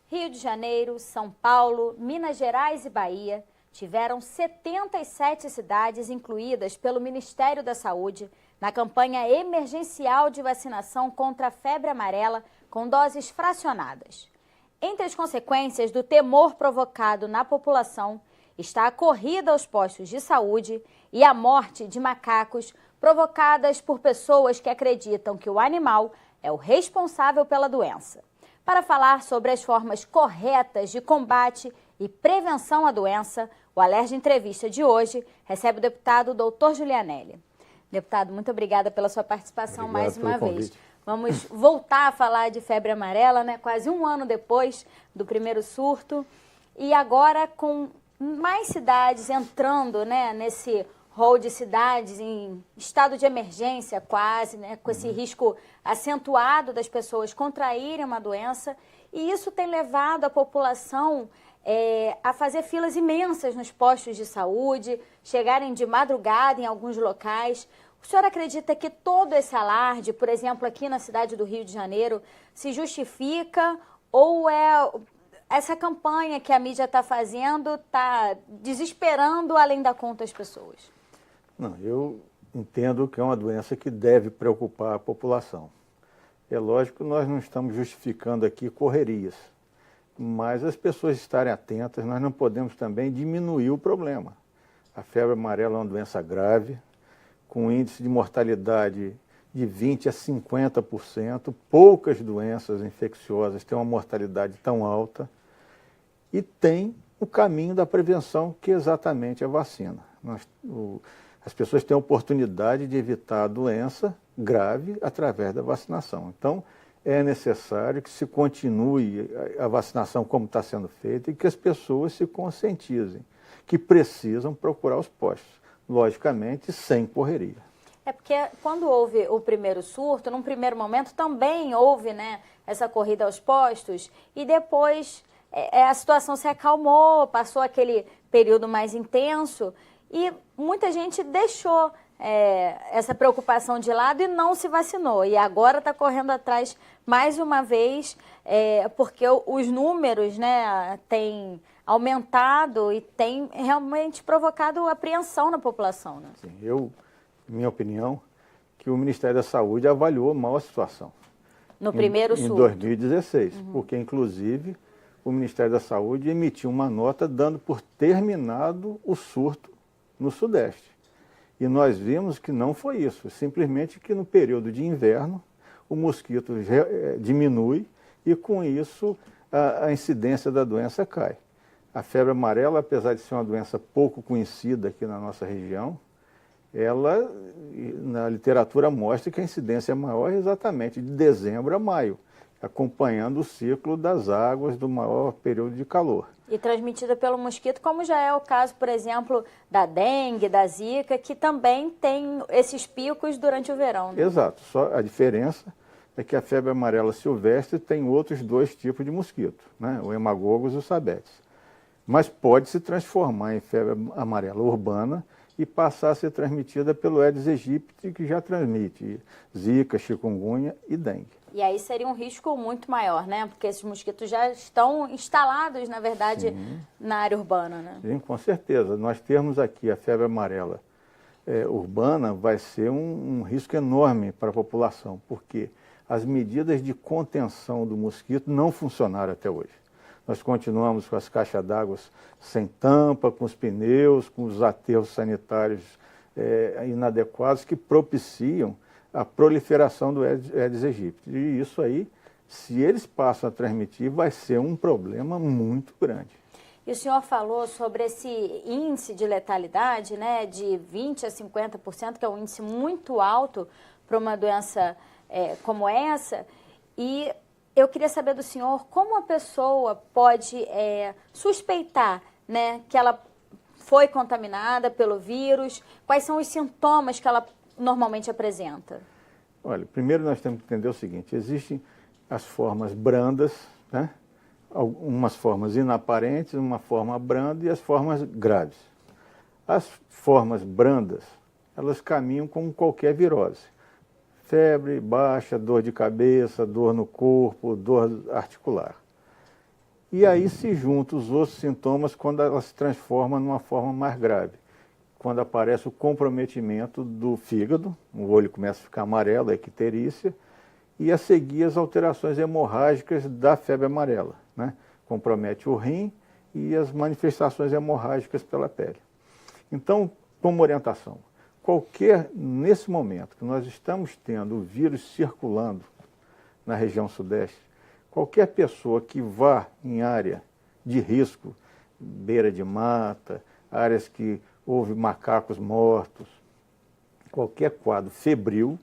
Rio de Janeiro, São Paulo, Minas Gerais e Bahia tiveram 77 cidades incluídas pelo Ministério da Saúde na campanha emergencial de vacinação contra a febre amarela com doses fracionadas. Entre as consequências do temor provocado na população está a corrida aos postos de saúde e a morte de macacos provocadas por pessoas que acreditam que o animal é o responsável pela doença. Para falar sobre as formas corretas de combate e prevenção à doença, o Alerj Entrevista de hoje recebe o deputado Dr. Julianelli. Deputado, muito obrigada pela sua participação mais uma vez. Vamos voltar a falar de febre amarela, né? Quase um ano depois do primeiro surto. E agora com mais cidades entrando, né, nesse rol de cidades em estado de emergência quase, né, com esse risco acentuado das pessoas contraírem uma doença. E isso tem levado a população a fazer filas imensas nos postos de saúde, chegarem de madrugada em alguns locais. O senhor acredita que todo esse alarde, por exemplo, aqui na cidade do Rio de Janeiro, se justifica ou é essa campanha que a mídia está fazendo, está desesperando além da conta as pessoas? Não, eu entendo que é uma doença que deve preocupar a população. É lógico que nós não estamos justificando aqui correrias, mas as pessoas estarem atentas, nós não podemos também diminuir o problema. A febre amarela é uma doença grave, com índice de mortalidade de 20% a 50%, poucas doenças infecciosas têm uma mortalidade tão alta, e tem o caminho da prevenção, que é exatamente a vacina. As pessoas têm a oportunidade de evitar a doença grave através da vacinação. Então, é necessário que se continue a vacinação como está sendo feita e que as pessoas se conscientizem que precisam procurar os postos, logicamente sem correria. É porque quando houve o primeiro surto, num primeiro momento também houve, né, essa corrida aos postos e depois a situação se acalmou, passou aquele período mais intenso e muita gente deixou essa preocupação de lado e não se vacinou. E agora está correndo atrás mais uma vez, porque os números, né, têm aumentado e tem realmente provocado apreensão na população. Né? Sim, minha opinião, que o Ministério da Saúde avaliou mal a situação. No primeiro surto. Em 2016, porque inclusive o Ministério da Saúde emitiu uma nota dando por terminado o surto no Sudeste. E nós vimos que não foi isso, simplesmente que no período de inverno o mosquito diminui e com isso a incidência da doença cai. A febre amarela, apesar de ser uma doença pouco conhecida aqui na nossa região, ela, na literatura, mostra que a incidência maior é exatamente de dezembro a maio, acompanhando o ciclo das águas do maior período de calor. E transmitida pelo mosquito, como já é o caso, por exemplo, da dengue, da zika, que também tem esses picos durante o verão. Né? Exato, só a diferença é que a febre amarela silvestre tem outros dois tipos de mosquito, né? O hemagogos e o sabetes. Mas pode se transformar em febre amarela urbana e passar a ser transmitida pelo Aedes aegypti, que já transmite zika, chikungunya e dengue. E aí seria um risco muito maior, né? Porque esses mosquitos já estão instalados, na verdade, na área urbana, né? Sim, com certeza. Nós termos aqui a febre amarela urbana vai ser um risco enorme para a população, porque as medidas de contenção do mosquito não funcionaram até hoje. Nós continuamos com as caixas d'água sem tampa, com os pneus, com os aterros sanitários inadequados que propiciam a proliferação do Aedes aegypti. E isso aí, se eles passam a transmitir, vai ser um problema muito grande. E o senhor falou sobre esse índice de letalidade, né, de 20% a 50%, que é um índice muito alto para uma doença como essa. E eu queria saber do senhor como a pessoa pode suspeitar, né, que ela foi contaminada pelo vírus, quais são os sintomas que ela normalmente apresenta? Olha, primeiro nós temos que entender o seguinte, existem as formas brandas, né? Algumas formas inaparentes, uma forma branda e as formas graves. As formas brandas, elas caminham como qualquer virose. Febre baixa, dor de cabeça, dor no corpo, dor articular. E aí se juntam os outros sintomas quando ela se transforma numa forma mais grave. Quando aparece o comprometimento do fígado, o olho começa a ficar amarelo, a icterícia, e a seguir as alterações hemorrágicas da febre amarela, né? Compromete o rim e as manifestações hemorrágicas pela pele. Então, como orientação, nesse momento que nós estamos tendo o vírus circulando na região sudeste, qualquer pessoa que vá em área de risco, beira de mata, áreas que houve macacos mortos, qualquer quadro febril,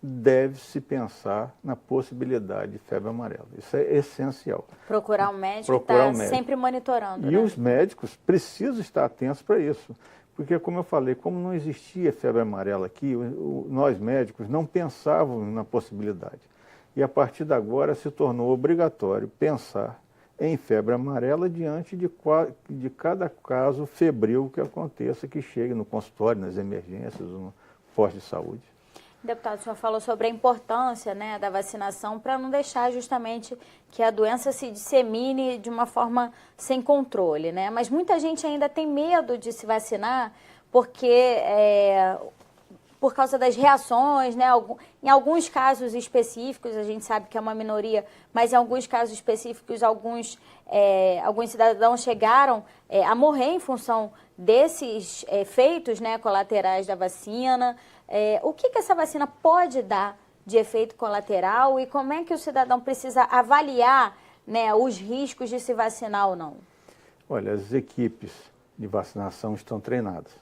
deve-se pensar na possibilidade de febre amarela. Isso é essencial. Procurar um médico e estar sempre monitorando. E os médicos precisam estar atentos para isso. Porque, como eu falei, como não existia febre amarela aqui, nós médicos não pensávamos na possibilidade. E a partir de agora se tornou obrigatório pensar em febre amarela diante de cada caso febril que aconteça, que chegue no consultório, nas emergências, no posto de saúde. Deputado, o senhor falou sobre a importância, né, da vacinação para não deixar justamente que a doença se dissemine de uma forma sem controle, né? Mas muita gente ainda tem medo de se vacinar porque por causa das reações, né? Em alguns casos específicos, a gente sabe que é uma minoria, mas em alguns casos específicos, alguns cidadãos chegaram a morrer em função desses efeitos, né, colaterais da vacina. O que essa vacina pode dar de efeito colateral e como é que o cidadão precisa avaliar, né, os riscos de se vacinar ou não? Olha, as equipes de vacinação estão treinadas.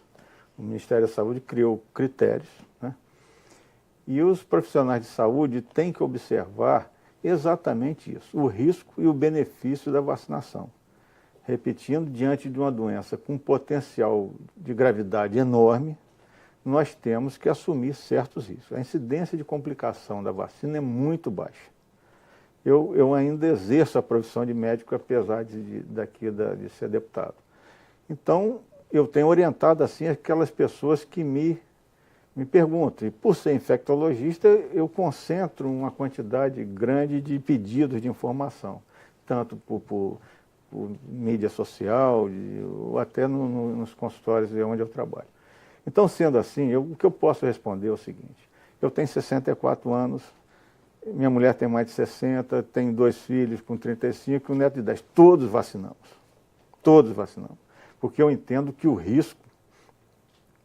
O Ministério da Saúde criou critérios, né? E os profissionais de saúde têm que observar exatamente isso, o risco e o benefício da vacinação. Repetindo, diante de uma doença com potencial de gravidade enorme, nós temos que assumir certos riscos. A incidência de complicação da vacina é muito baixa. Eu ainda exerço a profissão de médico, apesar de ser deputado. Então, eu tenho orientado assim aquelas pessoas que me perguntam. E por ser infectologista, eu concentro uma quantidade grande de pedidos de informação, tanto por mídia social, ou até nos consultórios onde eu trabalho. Então, sendo assim, o que eu posso responder é o seguinte: eu tenho 64 anos, minha mulher tem mais de 60, tenho 2 filhos com 35 e um neto de 10. Todos vacinamos. Todos vacinamos. Porque eu entendo que o risco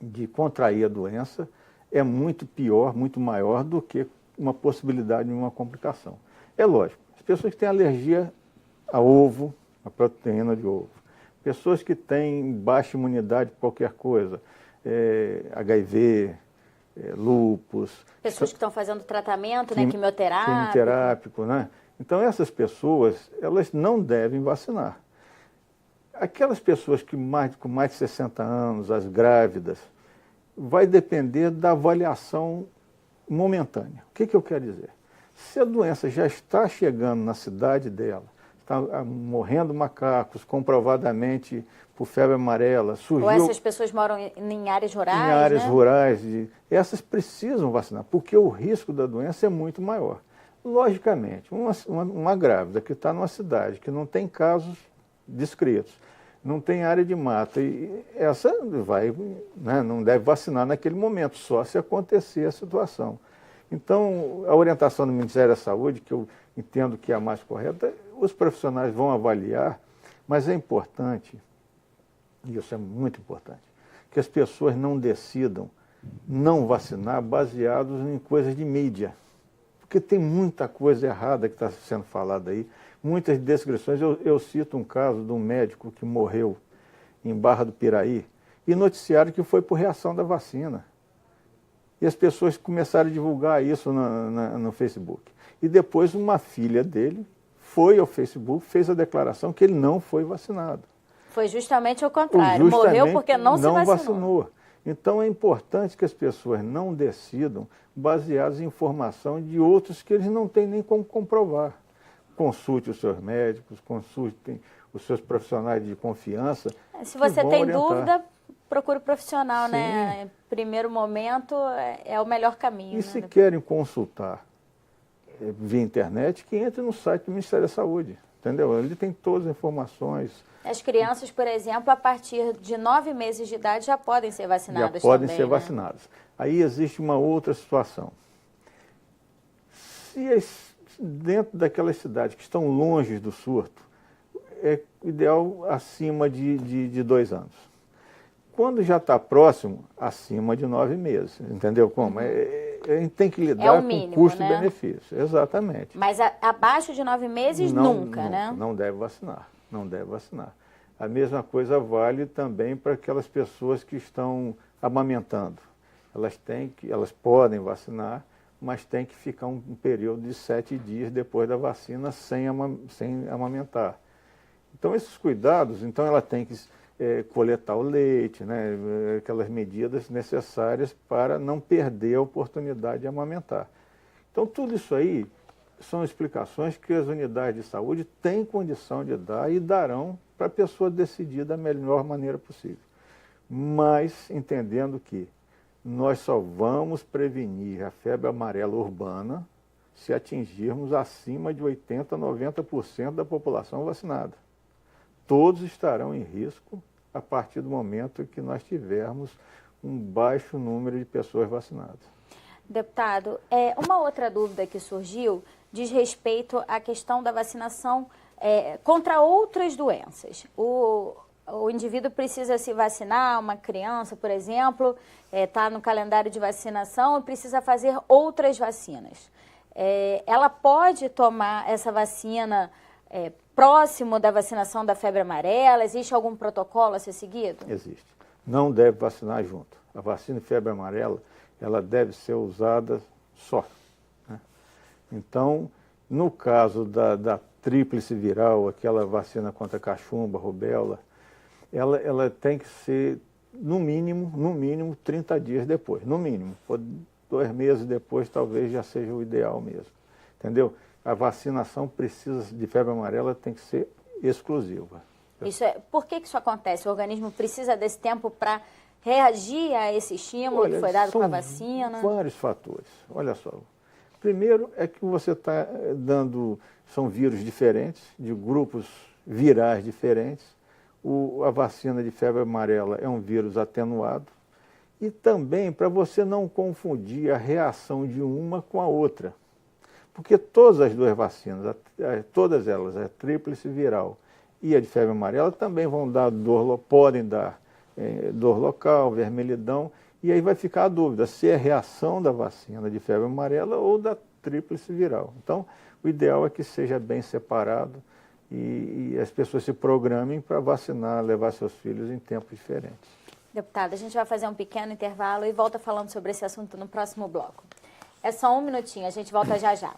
de contrair a doença é muito pior, muito maior do que uma possibilidade de uma complicação. É lógico, as pessoas que têm alergia a ovo, a proteína de ovo, pessoas que têm baixa imunidade por qualquer coisa, HIV, lúpus. Pessoas que estão fazendo tratamento, né, quimioterápico, né? Então, essas pessoas, elas não devem vacinar. Aquelas pessoas com mais de 60 anos, as grávidas, vai depender da avaliação momentânea. O que eu quero dizer? Se a doença já está chegando na cidade dela, está morrendo macacos, comprovadamente por febre amarela, surgiu... Ou essas pessoas moram em áreas rurais, em áreas né? rurais, essas precisam vacinar, porque o risco da doença é muito maior. Logicamente, uma grávida que está numa cidade que não tem casos descritos, não tem área de mata, e essa não deve vacinar naquele momento, só se acontecer a situação. Então, a orientação do Ministério da Saúde, que eu entendo que é a mais correta, os profissionais vão avaliar, mas é importante, e isso é muito importante, que as pessoas não decidam não vacinar baseados em coisas de mídia. Porque tem muita coisa errada que está sendo falada aí, muitas descrições. Eu cito um caso de um médico que morreu em Barra do Piraí e noticiaram que foi por reação da vacina. E as pessoas começaram a divulgar isso no Facebook. E depois uma filha dele foi ao Facebook, fez a declaração que ele não foi vacinado. Foi justamente o contrário, morreu porque não se vacinou. Então é importante que as pessoas não decidam baseadas em informação de outros que eles não têm nem como comprovar. Consulte os seus médicos, consultem os seus profissionais de confiança. Se você tem dúvida, procure profissional, Sim. né? Em primeiro momento é o melhor caminho. E né? se querem consultar via internet, que entre no site do Ministério da Saúde, entendeu? Ele tem todas as informações. As crianças, por exemplo, a partir de 9 meses de idade já podem ser vacinadas Já podem também, ser né? vacinadas. Aí existe uma outra situação. Se dentro daquelas cidades que estão longe do surto, é ideal acima de 2 anos. Quando já está próximo, acima de 9 meses. Entendeu como? A gente tem que lidar mínimo, com custo né? e benefício. Exatamente. Mas abaixo de 9 meses, nunca, né? Não deve vacinar. Não deve vacinar. A mesma coisa vale também para aquelas pessoas que estão amamentando. Elas podem vacinar, mas tem que ficar um período de 7 dias depois da vacina sem amamentar. Então, esses cuidados, então ela tem que coletar o leite, né, aquelas medidas necessárias para não perder a oportunidade de amamentar. Então, tudo isso aí são explicações que as unidades de saúde têm condição de dar e darão para a pessoa decidir da melhor maneira possível. Mas entendendo que nós só vamos prevenir a febre amarela urbana se atingirmos acima de 80% a 90% da população vacinada. Todos estarão em risco a partir do momento que nós tivermos um baixo número de pessoas vacinadas. Deputado, uma outra dúvida que surgiu diz respeito à questão da vacinação contra outras doenças. O indivíduo precisa se vacinar, uma criança, por exemplo, está no calendário de vacinação e precisa fazer outras vacinas. Ela pode tomar essa vacina próximo da vacinação da febre amarela? Existe algum protocolo a ser seguido? Existe. Não deve vacinar junto. A vacina de febre amarela, ela deve ser usada só. Né? Então, no caso da tríplice viral, aquela vacina contra cachumba, rubéola, ela tem que ser, no mínimo 30 dias depois. No mínimo. 2 meses depois, talvez já seja o ideal mesmo. Entendeu? A vacinação de febre amarela tem que ser exclusiva. Por que isso acontece? O organismo precisa desse tempo para reagir a esse estímulo que foi dado com a vacina? São vários fatores. Olha só. Primeiro é que você está são vírus diferentes, de grupos virais diferentes. A vacina de febre amarela é um vírus atenuado. E também para você não confundir a reação de uma com a outra. Porque todas as 2 vacinas, todas elas, a tríplice viral e a de febre amarela, também vão dar podem dar dor local, vermelhidão, e aí vai ficar a dúvida se é reação da vacina de febre amarela ou da tríplice viral. Então, o ideal é que seja bem separado e as pessoas se programem para vacinar, levar seus filhos em tempos diferentes. Deputada, a gente vai fazer um pequeno intervalo e volta falando sobre esse assunto no próximo bloco. É só um minutinho, a gente volta já já.